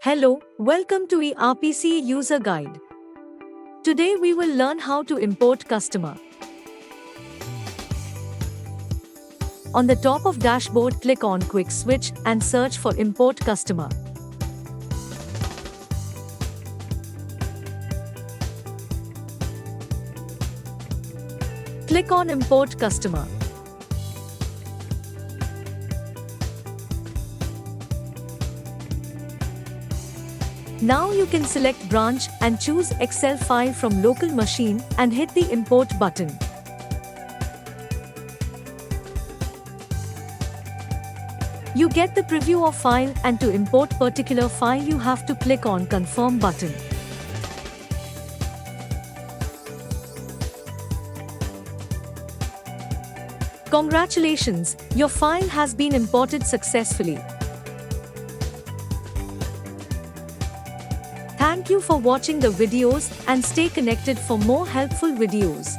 Hello, welcome to ERPCA User Guide. Today we will learn how to import customer. On the top of dashboard, click on Quick Switch and search for Import Customer. Click on Import Customer. Now you can select branch and choose Excel file from local machine and hit the import button. You get the preview of file, and to import particular file you have to click on confirm button. Congratulations, your file has been imported successfully. Thank you for watching the videos and stay connected for more helpful videos.